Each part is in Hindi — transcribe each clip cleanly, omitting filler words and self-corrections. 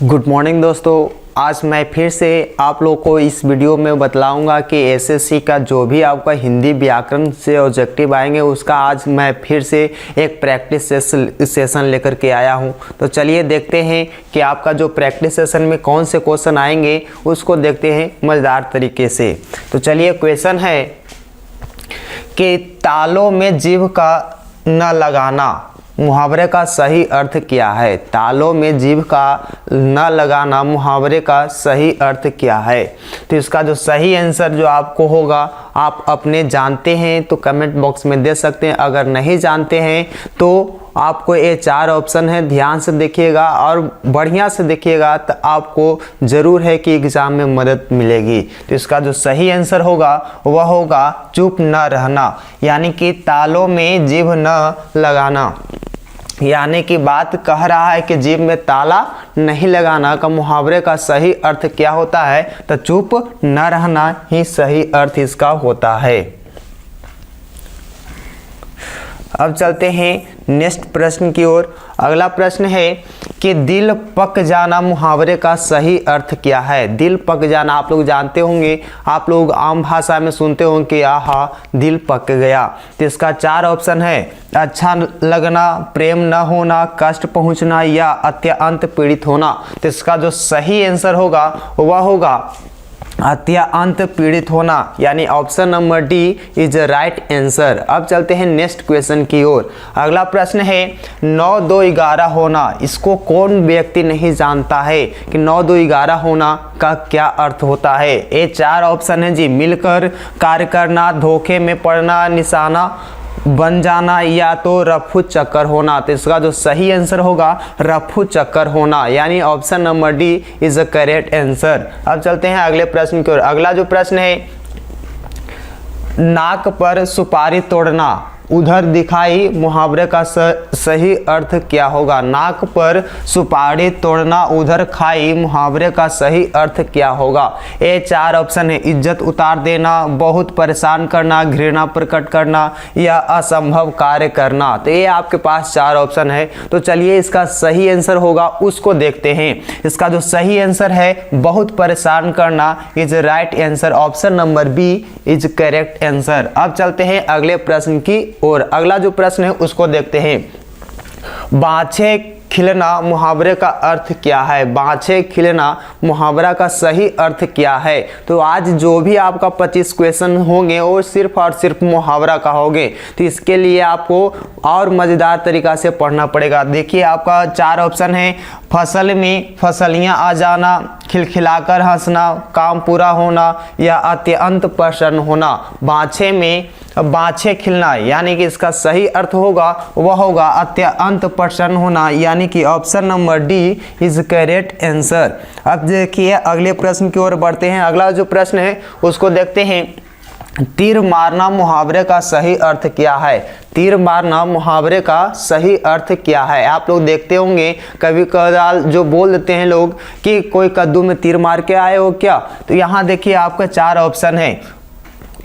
गुड मॉर्निंग दोस्तों, आज मैं फिर से आप लोग को इस वीडियो में बतलाऊंगा कि एसएससी का जो भी आपका हिंदी व्याकरण से ऑब्जेक्टिव आएंगे उसका आज मैं फिर से एक प्रैक्टिस सेशन लेकर के आया हूं। तो चलिए देखते हैं कि आपका जो प्रैक्टिस सेशन में कौन से क्वेश्चन आएंगे उसको देखते हैं मज़ेदार तरीके से। तो चलिए, क्वेश्चन है कि तालों में जीभ का न लगाना मुहावरे का सही अर्थ क्या है। तालों में जीभ का न लगाना मुहावरे का सही अर्थ क्या है। तो इसका जो सही आंसर जो आपको होगा, आप अपने जानते हैं तो कमेंट बॉक्स में दे सकते हैं। अगर नहीं जानते हैं तो आपको ये 4 ऑप्शन है, ध्यान से देखिएगा और बढ़िया से देखिएगा तो आपको ज़रूर है कि एग्ज़ाम में मदद मिलेगी। तो इसका जो सही आंसर होगा वह होगा चुप न रहना, यानी कि तालों में जीभ न लगाना। यानी कि बात कह रहा है कि जीभ में ताला नहीं लगाना का मुहावरे का सही अर्थ क्या होता है, तो चुप न रहना ही सही अर्थ इसका होता है। अब चलते हैं नेक्स्ट प्रश्न की ओर। अगला प्रश्न है कि दिल पक जाना मुहावरे का सही अर्थ क्या है। दिल पक जाना आप लोग जानते होंगे, आप लोग आम भाषा में सुनते होंगे कि आहा दिल पक गया। तो इसका 4 ऑप्शन है, अच्छा लगना, प्रेम न होना, कष्ट पहुंचना या अत्यंत पीड़ित होना। तो इसका जो सही आंसर होगा वह होगा अत्यंत पीड़ित होना, यानी option number D is right answer. अब चलते हैं नेक्स्ट क्वेश्चन की ओर। अगला प्रश्न है 9 2 11 होना। इसको कौन व्यक्ति नहीं जानता है कि 9 2 11 होना का क्या अर्थ होता है। ये 4 ऑप्शन है जी, मिलकर कार्य करना, धोखे में पड़ना, निशाना बन जाना या तो रफू चक्कर होना। तो इसका जो सही आंसर होगा रफू चक्कर होना, यानी option number D is the correct answer. अब चलते हैं अगले प्रश्न की ओर। अगला जो प्रश्न है, नाक पर सुपारी तोड़ना उधर दिखाई मुहावरे का सही अर्थ क्या होगा। नाक पर सुपारी तोड़ना उधर खाई मुहावरे का सही अर्थ क्या होगा। ये 4 ऑप्शन है, इज्जत उतार देना, बहुत परेशान करना, घृणा प्रकट करना या असंभव कार्य करना। तो ये आपके पास 4 ऑप्शन है। तो चलिए इसका सही आंसर होगा उसको देखते हैं। इसका जो सही आंसर है बहुत परेशान करना is right answer, option number B is correct answer. अब चलते हैं अगले प्रश्न की और अगला जो प्रश्न है उसको देखते हैं। बाछे खिलना मुहावरे का अर्थ क्या है। बाछे खिलना मुहावरा का सही अर्थ क्या है। तो आज जो भी आपका 25 क्वेश्चन होंगे वो सिर्फ और सिर्फ मुहावरा का होंगे। तो इसके लिए आपको और मज़ेदार तरीका से पढ़ना पड़ेगा। देखिए आपका 4 ऑप्शन है, फसल में फसलियां आ जाना, खिलखिलाकर हंसना, काम पूरा होना या अत्यंत प्रसन्न होना। बाछे में बाछे खिलना, यानी कि इसका सही अर्थ होगा वह होगा अत्यंत प्रसन्न होना, यानी कि option number D is correct answer. अब देखिए अगले प्रश्न की ओर बढ़ते हैं। अगला जो प्रश्न है उसको देखते हैं। तीर मारना मुहावरे का सही अर्थ क्या है। तीर मारना मुहावरे का सही अर्थ क्या है। आप लोग देखते होंगे कभी कदाल जो बोल देते हैं लोग कि कोई कद्दू में तीर मार के आए हो क्या। तो यहाँ देखिए आपका 4 ऑप्शन है,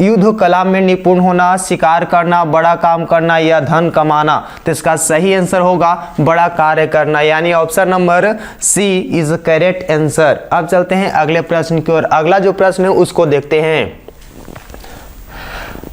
युद्ध कला में निपुण होना, शिकार करना, बड़ा काम करना या धन कमाना। तो इसका सही आंसर होगा बड़ा कार्य करना, यानी option number C is correct answer. अब चलते हैं अगले प्रश्न की ओर। अगला जो प्रश्न है उसको देखते हैं।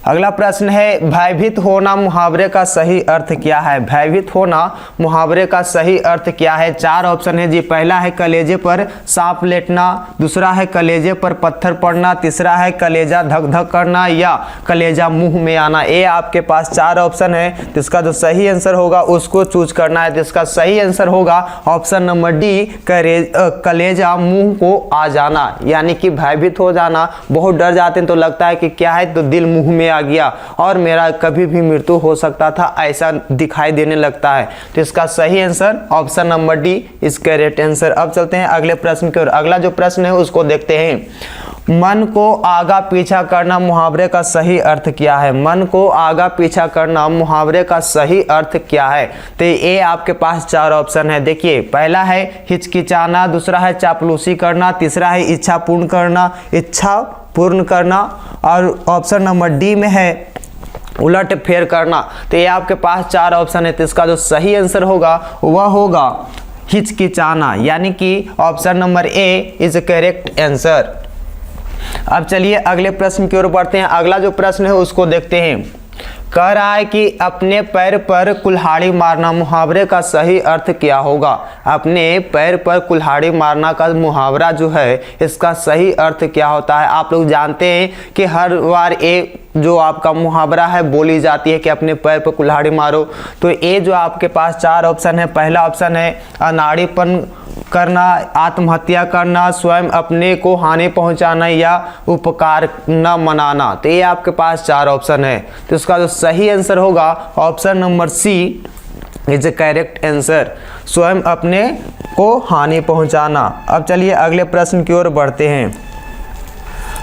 अगला प्रश्न है भयभीत होना मुहावरे का सही अर्थ क्या है। भयभीत होना मुहावरे का सही अर्थ क्या है। 4 ऑप्शन है जी। पहला है कलेजे पर सांप लेटना, दूसरा है कलेजे पर पत्थर पड़ना, तीसरा है कलेजा धक धक करना या कलेजा मुंह में आना। ये आपके पास 4 ऑप्शन है। तो इसका जो सही आंसर होगा उसको चूज करना है। तो इसका सही आंसर होगा ऑप्शन नंबर डी कलेजा मुंह को आ जाना, यानी कि भयभीत हो जाना, बहुत डर जाते हैं तो लगता है कि क्या है, तो दिल मुंह में आ गया और मेरा कभी भी मृत्यु हो सकता था, ऐसा दिखाई देने लगता है। तो इसका सही answer option number D is correct answer. अब चलते हैं अगले प्रश्न की ओर। अगला जो प्रश्न है उसको देखते हैं। मन को आगा पीछा करना मुहावरे का सही अर्थ क्या है। मन को आगा पीछा करना मुहावरे का सही अर्थ क्या है। तो ये आपके पास 4 ऑप्शन है। देखिए पहला है हिचकिचाना, दूसरा है चापलूसी करना, तीसरा है इच्छा पूर्ण करना और ऑप्शन नंबर डी में है उलट फेर करना। तो ये आपके पास 4 ऑप्शन है। तो इसका जो सही आंसर होगा वह होगा हिचकिचाना, यानी कि option number A is correct answer. अब चलिए अगले प्रश्न की ओर बढ़ते हैं। अगला जो प्रश्न है उसको देखते हैं। कह रहा है कि अपने पैर पर कुल्हाड़ी मारना मुहावरे का सही अर्थ क्या होगा। अपने पैर पर कुल्हाड़ी मारना का मुहावरा जो है इसका सही अर्थ क्या होता है। आप लोग जानते हैं कि हर बार ये जो आपका मुहावरा है बोली जाती है कि अपने पैर पर कुल्हाड़ी मारो। तो ये जो आपके पास 4 ऑप्शन है, पहला ऑप्शन है अनाड़ीपन करना, आत्महत्या करना, स्वयं अपने को हानि पहुंचाना या उपकार न मनाना। तो ये आपके पास 4 ऑप्शन है। तो इसका जो सही आंसर होगा option number C is correct answer, स्वयं अपने को हानि पहुंचाना। अब चलिए अगले प्रश्न की ओर बढ़ते हैं।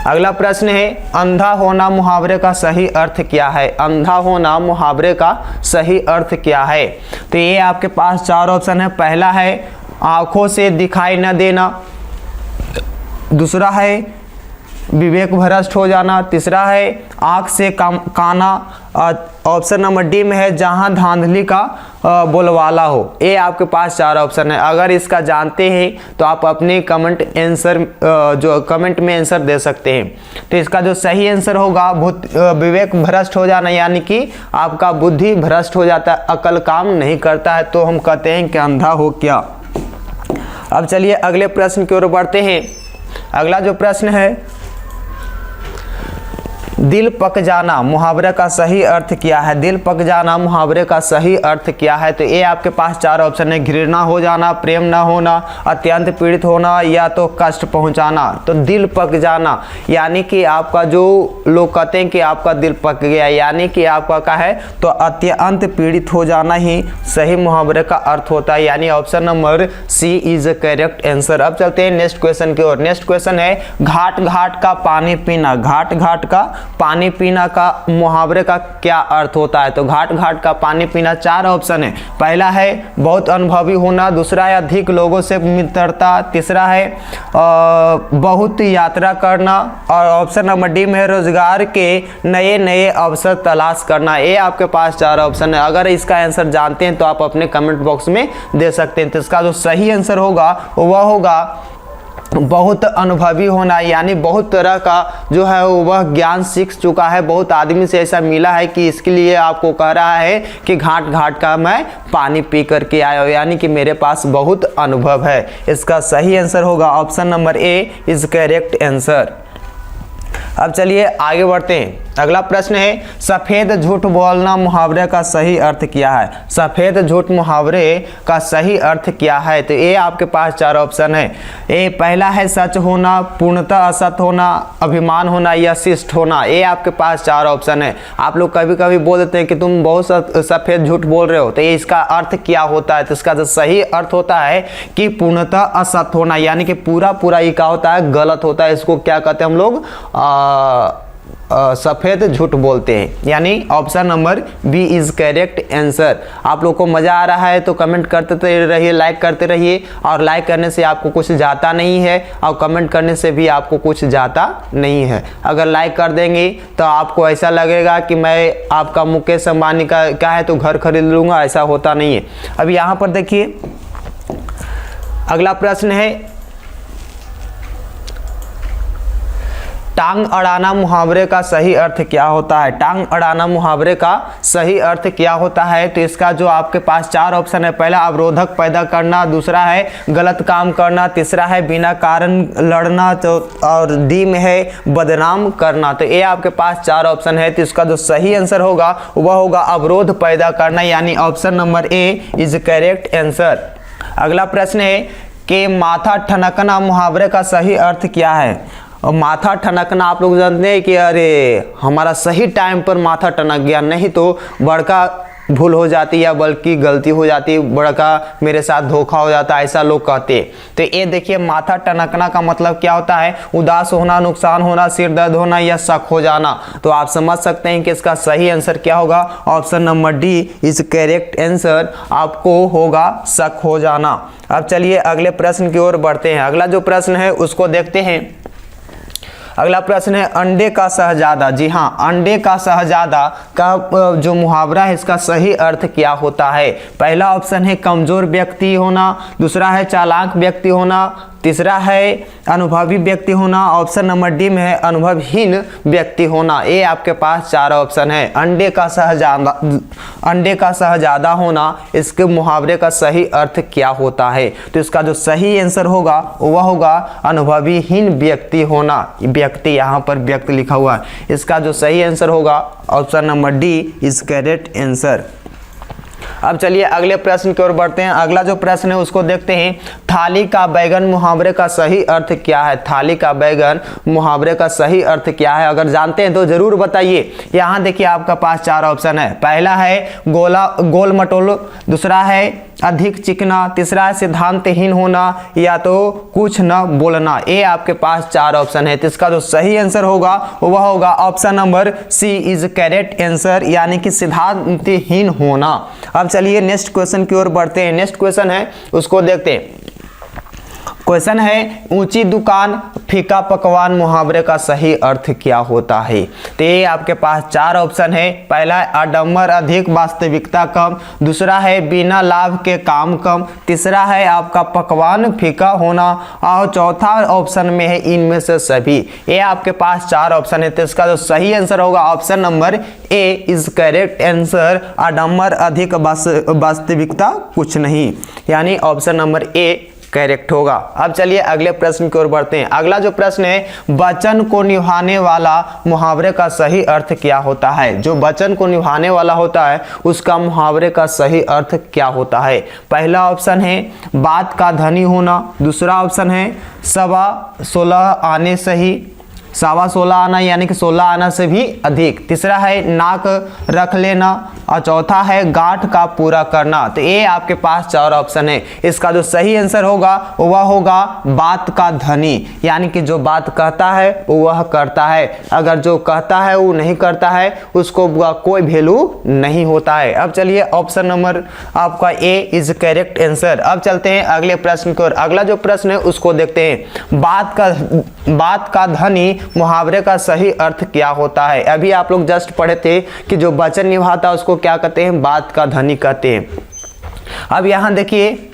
अगला प्रश्न है अंधा होना मुहावरे का सही अर्थ क्या है। अंधा होना मुहावरे का सही अर्थ क्या है। तो ये आपके पास 4 ऑप्शन है। पहला है आंखों से दिखाई न देना, दूसरा है विवेक भ्रष्ट हो जाना, तीसरा है आंख से काना, ऑप्शन नंबर डी में है जहां धांधली का बोलवाला हो। ये आपके पास 4 ऑप्शन है। अगर इसका जानते हैं तो आप अपने कमेंट में आंसर दे सकते हैं। तो इसका जो सही आंसर होगा विवेक भ्रष्ट हो जाना, यानी कि आपका बुद्धि भ्रष्ट हो जाता है, अकल काम नहीं करता है, तो हम कहते हैं कि अंधा हो क्या। अब चलिए अगले प्रश्न की ओर बढ़ते हैं। अगला जो प्रश्न है दिल पक जाना मुहावरे का सही अर्थ क्या है। दिल पक जाना मुहावरे का सही अर्थ क्या है। तो ये आपके पास 4 ऑप्शन है। घृणा हो जाना, प्रेम न होना, अत्यंत पीड़ित होना या तो कष्ट पहुंचाना। तो दिल पक जाना यानी कि आपका जो लोग कहते हैं कि आपका दिल पक गया, यानी कि आपका क्या है तो अत्यंत पीड़ित हो जाना ही सही मुहावरे का अर्थ होता है, यानी option number C is correct answer. अब चलते हैं नेक्स्ट क्वेश्चन की ओर। नेक्स्ट क्वेश्चन है घाट घाट का पानी पीना। घाट घाट का पानी पीना का मुहावरे का क्या अर्थ होता है। तो घाट घाट का पानी पीना 4 ऑप्शन है। पहला है बहुत अनुभवी होना, दूसरा है अधिक लोगों से मित्रता, तीसरा है बहुत यात्रा करना, और ऑप्शन नंबर डी में है रोजगार के नए नए अवसर तलाश करना। ये आपके पास 4 ऑप्शन है। अगर इसका आंसर जानते हैं तो आप अपने कमेंट बॉक्स में दे सकते हैं। तो इसका जो सही आंसर होगा वह होगा बहुत अनुभवी होना, यानी बहुत तरह का जो है वह ज्ञान सीख चुका है, बहुत आदमी से ऐसा मिला है कि इसके लिए आपको कह रहा है कि घाट घाट का मैं पानी पी करके आया हूँ, यानी कि मेरे पास बहुत अनुभव है। इसका सही आंसर होगा option number A is correct answer. अब चलिए आगे बढ़ते हैं। अगला प्रश्न है सफेद झूठ बोलना मुहावरे का सही अर्थ क्या है। सफेद झूठ मुहावरे का सही अर्थ क्या है। तो ये आपके पास 4 ऑप्शन है। ये पहला है सच होना, पूर्णतः असत होना, अभिमान होना या शिष्ट होना। ये आपके पास 4 ऑप्शन है। आप लोग कभी कभी बोल देते हैं कि तुम बहुत सफेद झूठ बोल रहे हो, तो ये इसका अर्थ क्या होता है। तो इसका जो सही अर्थ होता है कि पूर्णतः असत होना, यानी कि पूरा पूरा ये क्या होता है गलत होता है। इसको क्या कहते हैं हम लोग सफेद झूठ बोलते हैं, यानी option number B is correct answer. आप लोग को मजा आ रहा है तो कमेंट करते रहिए, लाइक करते रहिए, और लाइक करने से आपको कुछ जाता नहीं है और कमेंट करने से भी आपको कुछ जाता नहीं है। अगर लाइक कर देंगे तो आपको ऐसा लगेगा कि मैं आपका मुकेश अंबानी का क्या है तो घर खरीद लूंगा, ऐसा होता नहीं है। अब यहाँ पर देखिए अगला प्रश्न है टांग अड़ाना मुहावरे का सही अर्थ क्या होता है। टांग अड़ाना मुहावरे का सही अर्थ क्या होता है। तो इसका जो आपके पास 4 ऑप्शन है। पहला अवरोधक पैदा करना, दूसरा है गलत काम करना, तीसरा है बिना कारण लड़ना, तो और डी में है बदनाम करना। तो ये आपके पास 4 ऑप्शन है। तो इसका जो सही आंसर होगा वह होगा अवरोध पैदा करना, यानी option number A is correct answer. अगला प्रश्न है कि माथा ठनकना मुहावरे का सही अर्थ क्या है। और माथा ठनकना आप लोग जानते हैं कि अरे हमारा सही टाइम पर माथा ठनक गया, नहीं तो बड़का भूल हो जाती है या बल्कि गलती हो जाती है, बड़का मेरे साथ धोखा हो जाता है, ऐसा लोग कहते हैं। तो ये देखिए माथा टनकना का मतलब क्या होता है, उदास होना, नुकसान होना, सिर दर्द होना या शक हो जाना। तो आप समझ सकते हैं कि इसका सही आंसर क्या होगा, option number D is correct answer, आपको होगा शक हो जाना। अब चलिए अगले प्रश्न की ओर बढ़ते हैं। अगला जो प्रश्न है उसको देखते हैं। अगला प्रश्न है अंडे का शहजादा। जी हाँ, अंडे का शहजादा का जो मुहावरा है इसका सही अर्थ क्या होता है? पहला ऑप्शन है कमजोर व्यक्ति होना, दूसरा है चालाक व्यक्ति होना, तीसरा है अनुभवी व्यक्ति होना, ऑप्शन नंबर डी में है अनुभवहीन व्यक्ति होना। ये आपके पास 4 ऑप्शन है। अंडे का शहजादा होना, इसके मुहावरे का सही अर्थ क्या होता है? तो इसका जो सही आंसर होगा वह होगा अनुभवहीन व्यक्ति होना। व्यक्ति यहाँ पर व्यक्ति लिखा हुआ है, इसका जो सही आंसर होगा option number D is correct answer. अब चलिए अगले प्रश्न की ओर बढ़ते हैं। अगला जो प्रश्न है उसको देखते हैं। थाली का बैगन मुहावरे का सही अर्थ क्या है? थाली का बैगन मुहावरे का सही अर्थ क्या है? अगर जानते हैं तो जरूर बताइए। यहाँ देखिए आपका पास 4 ऑप्शन है। पहला है गोल मटोल, दूसरा है अधिक चिकना, तीसरा है सिद्धांतहीन होना, या तो कुछ न बोलना। ये आपके पास 4 ऑप्शन है। तो इसका जो सही आंसर होगा वह होगा option number C is correct answer, यानी कि सिद्धांतहीन होना। अब चलिए नेक्स्ट क्वेश्चन की ओर बढ़ते हैं। नेक्स्ट क्वेश्चन है उसको देखते हैं। क्वेश्चन है ऊंची दुकान फीका पकवान मुहावरे का सही अर्थ क्या होता है? तो ये आपके पास 4 ऑप्शन है। पहला है आडंबर अधिक वास्तविकता कम, दूसरा है बिना लाभ के काम कम, तीसरा है आपका पकवान फीका होना, और चौथा ऑप्शन में है इनमें से सभी। ये आपके पास 4 ऑप्शन है। तो इसका जो सही आंसर होगा option number A is correct answer, आडंबर अधिक वास्तविकता कुछ नहीं, यानी ऑप्शन नंबर ए करेक्ट होगा। अब चलिए अगले प्रश्न की ओर बढ़ते हैं। अगला जो प्रश्न है वचन को निभाने वाला मुहावरे का सही अर्थ क्या होता है? जो वचन को निभाने वाला होता है उसका मुहावरे का सही अर्थ क्या होता है? पहला ऑप्शन है बात का धनी होना, दूसरा ऑप्शन है 16.25 आने सही, 16.25 आना यानी कि 16 आना से भी अधिक, तीसरा है नाक रख लेना, और चौथा है गांठ का पूरा करना। तो ये आपके पास 4 ऑप्शन है। इसका जो सही आंसर होगा वह होगा बात का धनी, यानी कि जो बात कहता है वह करता है, अगर जो कहता है वो नहीं करता है उसको कोई वैल्यू नहीं होता है। अब चलिए ऑप्शन नंबर आपका ए इज करेक्ट आंसर। अब चलते हैं अगले प्रश्न की ओर। अगला जो प्रश्न है उसको देखते हैं। बात का धनी मुहावरे का सही अर्थ क्या होता है? अभी आप लोग जस्ट पढ़े थे कि जो वचन निभाता है उसको क्या कहते हैं? बात का धनी कहते हैं। अब यहां देखिए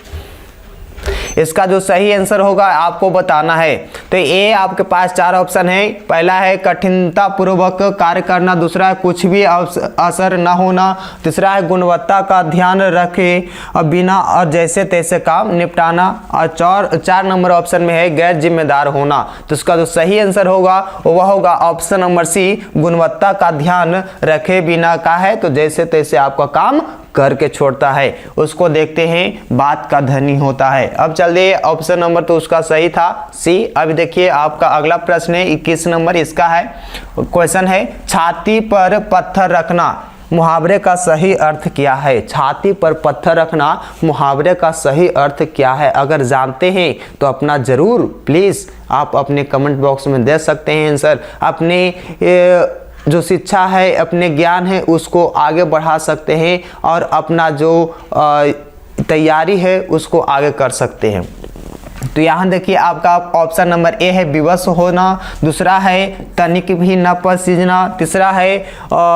इसका जो सही आंसर होगा आपको बताना है। तो ये आपके पास 4 ऑप्शन है। पहला है कठिनता पूर्वक कार्य करना, दूसरा है कुछ भी असर न होना, तीसरा है गुणवत्ता का ध्यान रखे और बिना और जैसे तैसे काम निपटाना, और 4 नंबर ऑप्शन में है गैर जिम्मेदार होना। तो इसका जो सही आंसर होगा वह होगा ऑप्शन नंबर सी, गुणवत्ता का ध्यान रखे बिना का है तो जैसे तैसे आपका काम करके छोड़ता है, उसको देखते हैं बात का धनी होता है। अब चलिए ऑप्शन नंबर तो उसका सही था सी। अब देखिए आपका अगला प्रश्न है 21 नंबर, इसका है क्वेश्चन है छाती पर पत्थर रखना मुहावरे का सही अर्थ क्या है? छाती पर पत्थर रखना मुहावरे का सही अर्थ क्या है? अगर जानते हैं तो अपना जरूर प्लीज आप अपने कमेंट बॉक्स में दे सकते हैं आंसर। अपने जो शिक्षा है, अपने ज्ञान है उसको आगे बढ़ा सकते हैं और अपना जो तैयारी है उसको आगे कर सकते हैं। तो यहाँ देखिए आपका ऑप्शन नंबर ए है विवश होना, दूसरा है तनिक भी न पसीजना, तीसरा है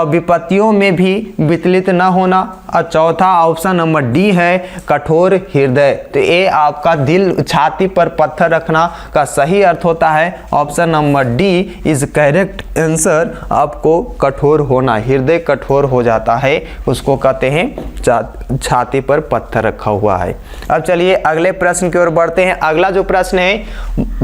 विपत्तियों में भी विचलित न होना, और चौथा ऑप्शन नंबर डी है कठोर हृदय। तो ये आपका दिल छाती पर पत्थर रखना का सही अर्थ होता है option number D is correct answer. आपको कठोर होना, हृदय कठोर हो जाता है उसको कहते हैं छाती पर पत्थर रखा हुआ है। अब चलिए अगले प्रश्न की ओर बढ़ते हैं। अगला जो प्रश्न है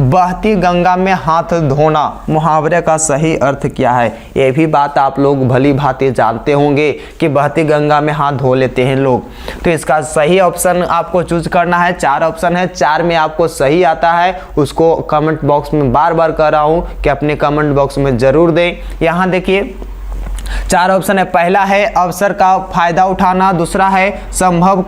बहती गंगा में हाथ धोना मुहावरे का सही अर्थ क्या है? ये भी बात आप लोग भली भांति जानते होंगे कि बहती गंगा में हाथ धो लेते हैं लोग। तो इसका सही ऑप्शन आपको चूज करना है। 4 ऑप्शन है, 4 में आपको सही आता है उसको कमेंट बॉक्स में बार बार कर रहा हूं कि अपने कमेंट बॉक्स में जरूर दें। यहां देखिए चार ऑप्शन है। पहला है अवसर का फायदा उठाना, दूसरा है असंभव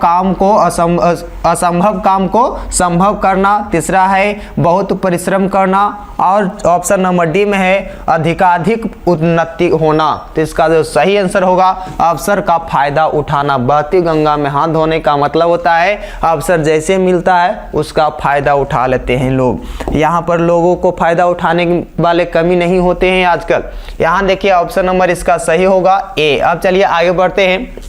काम को संभव करना, तीसरा है बहुत परिश्रम करना, और ऑप्शन नंबर डी में है अधिकाधिक उन्नति होना। तो इसका जो सही आंसर होगा अवसर का फायदा उठाना। बहती गंगा में हाथ धोने का मतलब होता है अवसर जैसे मिलता है उसका फायदा उठा लेते हैं लोग। यहाँ पर लोगों को फायदा उठाने वाले कमी नहीं होते हैं आजकल। यहाँ देखिए ऑप्शन नंबर इसका सही होगा ए। अब चलिए आगे बढ़ते हैं।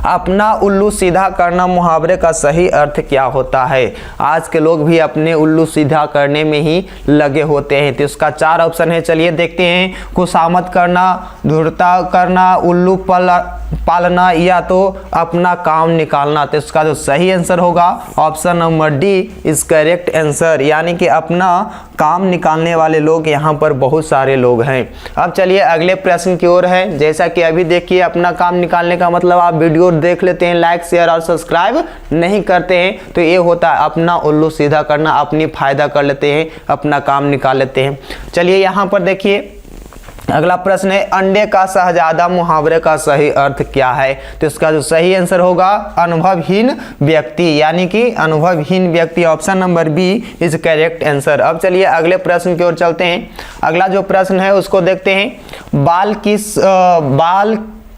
अपना उल्लू सीधा करना मुहावरे का सही अर्थ क्या होता है? आज के लोग भी अपने उल्लू सीधा करने में ही लगे होते हैं। तो इसका चार ऑप्शन है, चलिए देखते हैं। खुशामद करना, धूर्ता करना, उल्लू पालना, या तो अपना काम निकालना। तो इसका जो सही आंसर होगा option number D is correct answer, यानी कि अपना काम निकालने वाले लोग यहाँ पर बहुत सारे लोग हैं। अब चलिए अगले प्रश्न की ओर है। जैसा कि अभी देखिए अपना काम निकालने का मतलब आप वीडियो देख लेते हैं, लाइक शेयर और सब्सक्राइब नहीं करते हैं, तो ये होता है अपना उल्लू सीधा करना, अपनी फायदा कर लेते हैं, अपना काम निकाल लेते हैं। चलिए यहाँ पर देखिए अगला प्रश्न है, अंडे का शहजादा मुहावरे का सही अर्थ क्या है? तो इसका जो सही आंसर होगा अनुभवहीन व्यक्ति, यानी कि अनुभवहीन व्यक्ति। Option number B is correct answer. अब चलिए अगले प्रश्न की ओर चलते हैं। अगला जो प्रश्न है उसको देखते हैं। बाल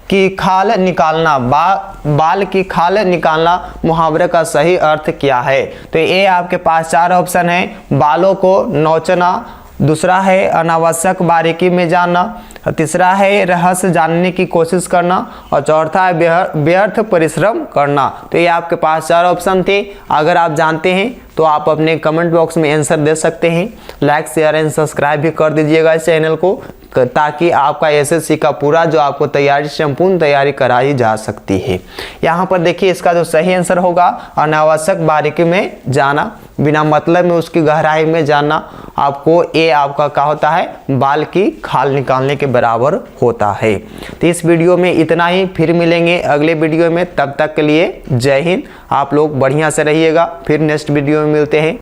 की खाल निकालना, बाल की खाल निकालना मुहावरे का सही अर्थ क्या है? तो ये आपके पास चार ऑप्शन है। बालों को नोचना, दूसरा है अनावश्यक बारीकी में जानना, तीसरा है रहस्य जानने की कोशिश करना, और चौथा है व्यर्थ परिश्रम करना। तो ये आपके पास चार ऑप्शन थे। अगर आप जानते हैं तो आप अपने कमेंट बॉक्स में आंसर दे सकते हैं। लाइक शेयर एंड सब्सक्राइब भी कर दीजिएगा इस चैनल को, ताकि आपका एसएससी का पूरा जो आपको तैयारी संपूर्ण तैयारी कराई जा सकती है। यहाँ पर देखिए इसका जो सही आंसर होगा अनावश्यक बारीकी में जाना, बिना मतलब में उसकी गहराई में जानना। आपको ये आपका क्या होता है, बाल की खाल निकालने के बराबर होता है। तो इस वीडियो में इतना ही, फिर मिलेंगे अगले वीडियो में। तब तक के लिए जय हिंद। आप लोग बढ़िया से रहिएगा, फिर नेक्स्ट वीडियो में मिलते हैं।